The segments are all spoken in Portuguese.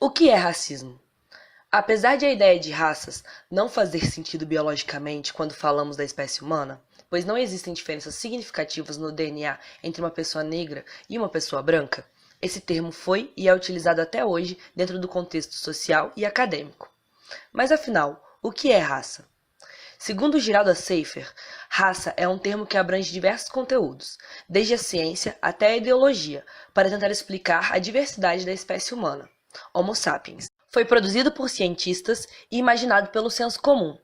O que é racismo? Apesar de a ideia de raças não fazer sentido biologicamente quando falamos da espécie humana, pois não existem diferenças significativas no DNA entre uma pessoa negra e uma pessoa branca, esse termo foi e é utilizado até hoje dentro do contexto social e acadêmico. Mas afinal, o que é raça? Segundo Giralda Seifer, raça é um termo que abrange diversos conteúdos, desde a ciência até a ideologia, para tentar explicar a diversidade da espécie humana, Homo sapiens. Foi produzido por cientistas e imaginado pelo senso comum.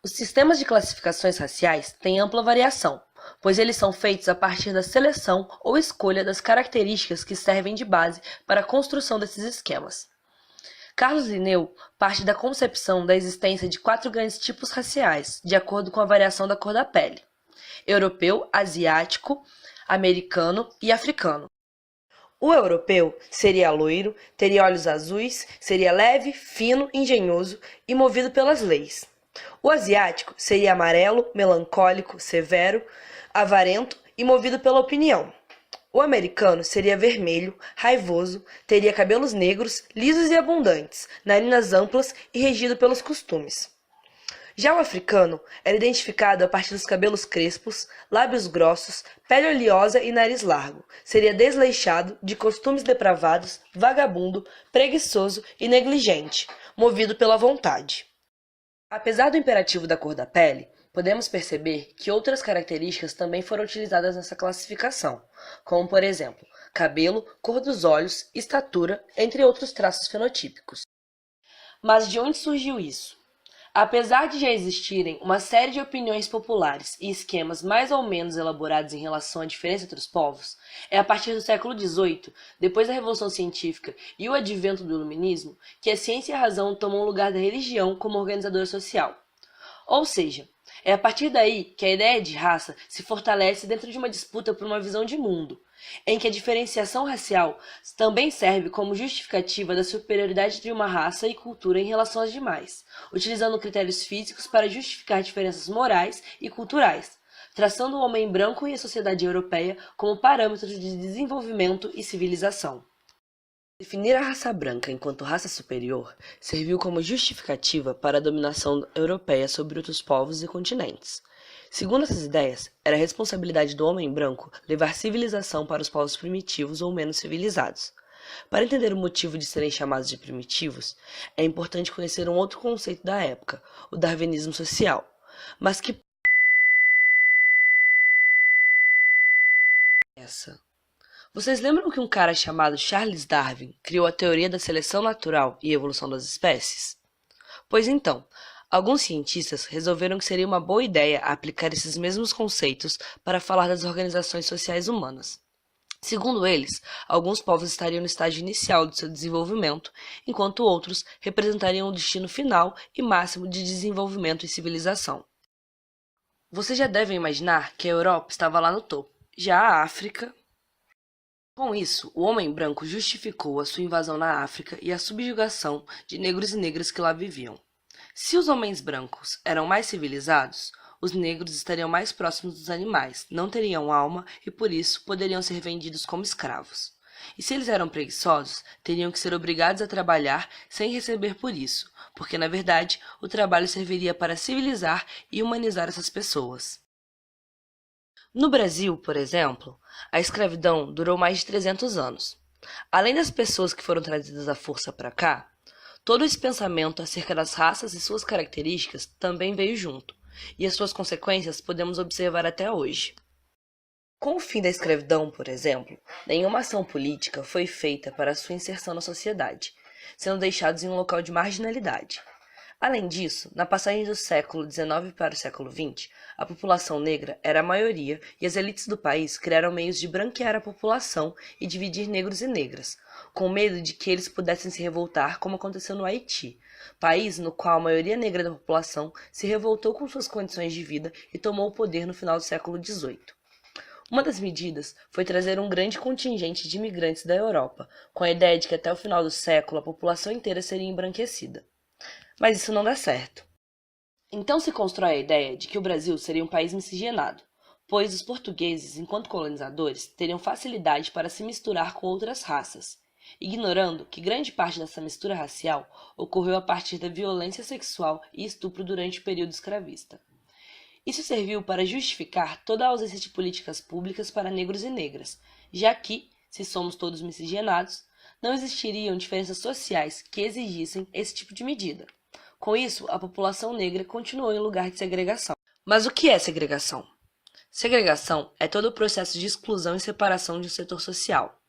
Os sistemas de classificações raciais têm ampla variação, pois eles são feitos a partir da seleção ou escolha das características que servem de base para a construção desses esquemas. Carlos Linneu parte da concepção da existência de 4 grandes tipos raciais, de acordo com a variação da cor da pele: europeu, asiático, americano e africano. O europeu seria loiro, teria olhos azuis, seria leve, fino, engenhoso e movido pelas leis. O asiático seria amarelo, melancólico, severo, avarento e movido pela opinião. O americano seria vermelho, raivoso, teria cabelos negros, lisos e abundantes, narinas amplas e regido pelos costumes. Já o africano era identificado a partir dos cabelos crespos, lábios grossos, pele oleosa e nariz largo. Seria desleixado, de costumes depravados, vagabundo, preguiçoso e negligente, movido pela vontade. Apesar do imperativo da cor da pele, podemos perceber que outras características também foram utilizadas nessa classificação, como, por exemplo, cabelo, cor dos olhos, estatura, entre outros traços fenotípicos. Mas de onde surgiu isso? Apesar de já existirem uma série de opiniões populares e esquemas mais ou menos elaborados em relação à diferença entre os povos, é a partir do século XVIII, depois da Revolução Científica e o advento do Iluminismo, que a ciência e a razão tomam o lugar da religião como organizador social. Ou seja, é a partir daí que a ideia de raça se fortalece dentro de uma disputa por uma visão de mundo, em que a diferenciação racial também serve como justificativa da superioridade de uma raça e cultura em relação às demais, utilizando critérios físicos para justificar diferenças morais e culturais, traçando o homem branco e a sociedade europeia como parâmetros de desenvolvimento e civilização. Definir a raça branca enquanto raça superior serviu como justificativa para a dominação europeia sobre outros povos e continentes. Segundo essas ideias, era responsabilidade do homem branco levar civilização para os povos primitivos ou menos civilizados. Para entender o motivo de serem chamados de primitivos, é importante conhecer um outro conceito da época, o darwinismo social, mas que Vocês lembram que um cara chamado Charles Darwin criou a teoria da seleção natural e evolução das espécies? Pois então, alguns cientistas resolveram que seria uma boa ideia aplicar esses mesmos conceitos para falar das organizações sociais humanas. Segundo eles, alguns povos estariam no estágio inicial do seu desenvolvimento, enquanto outros representariam o destino final e máximo de desenvolvimento e civilização. Vocês já devem imaginar que a Europa estava lá no topo, já a África. Com isso, o homem branco justificou a sua invasão na África e a subjugação de negros e negras que lá viviam. Se os homens brancos eram mais civilizados, os negros estariam mais próximos dos animais, não teriam alma e por isso poderiam ser vendidos como escravos. E se eles eram preguiçosos, teriam que ser obrigados a trabalhar sem receber por isso, porque na verdade o trabalho serviria para civilizar e humanizar essas pessoas. No Brasil, por exemplo, a escravidão durou mais de 300 anos. Além das pessoas que foram trazidas à força para cá, todo esse pensamento acerca das raças e suas características também veio junto, e as suas consequências podemos observar até hoje. Com o fim da escravidão, por exemplo, nenhuma ação política foi feita para sua inserção na sociedade, sendo deixados em um local de marginalidade. Além disso, na passagem do século XIX para o século XX, a população negra era a maioria e as elites do país criaram meios de branquear a população e dividir negros e negras, com medo de que eles pudessem se revoltar como aconteceu no Haiti, país no qual a maioria negra da população se revoltou com suas condições de vida e tomou o poder no final do século XVIII. Uma das medidas foi trazer um grande contingente de imigrantes da Europa, com a ideia de que até o final do século a população inteira seria embranquecida. Mas isso não dá certo. Então se constrói a ideia de que o Brasil seria um país miscigenado, pois os portugueses, enquanto colonizadores, teriam facilidade para se misturar com outras raças, ignorando que grande parte dessa mistura racial ocorreu a partir da violência sexual e estupro durante o período escravista. Isso serviu para justificar toda a ausência de políticas públicas para negros e negras, já que, se somos todos miscigenados, não existiriam diferenças sociais que exigissem esse tipo de medida. Com isso, a população negra continuou em lugar de segregação. Mas o que é segregação? Segregação é todo o processo de exclusão e separação de um setor social.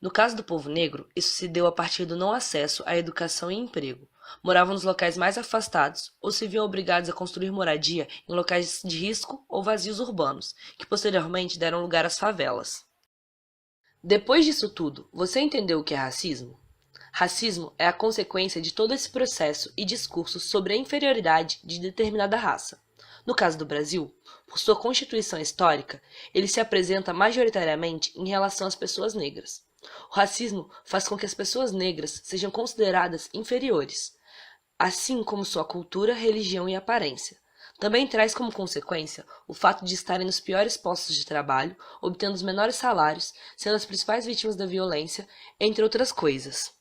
No caso do povo negro, isso se deu a partir do não acesso à educação e emprego. Moravam nos locais mais afastados ou se viam obrigados a construir moradia em locais de risco ou vazios urbanos, que posteriormente deram lugar às favelas. Depois disso tudo, você entendeu o que é racismo? Racismo é a consequência de todo esse processo e discurso sobre a inferioridade de determinada raça. No caso do Brasil, por sua constituição histórica, ele se apresenta majoritariamente em relação às pessoas negras. O racismo faz com que as pessoas negras sejam consideradas inferiores, assim como sua cultura, religião e aparência. Também traz como consequência o fato de estarem nos piores postos de trabalho, obtendo os menores salários, sendo as principais vítimas da violência, entre outras coisas.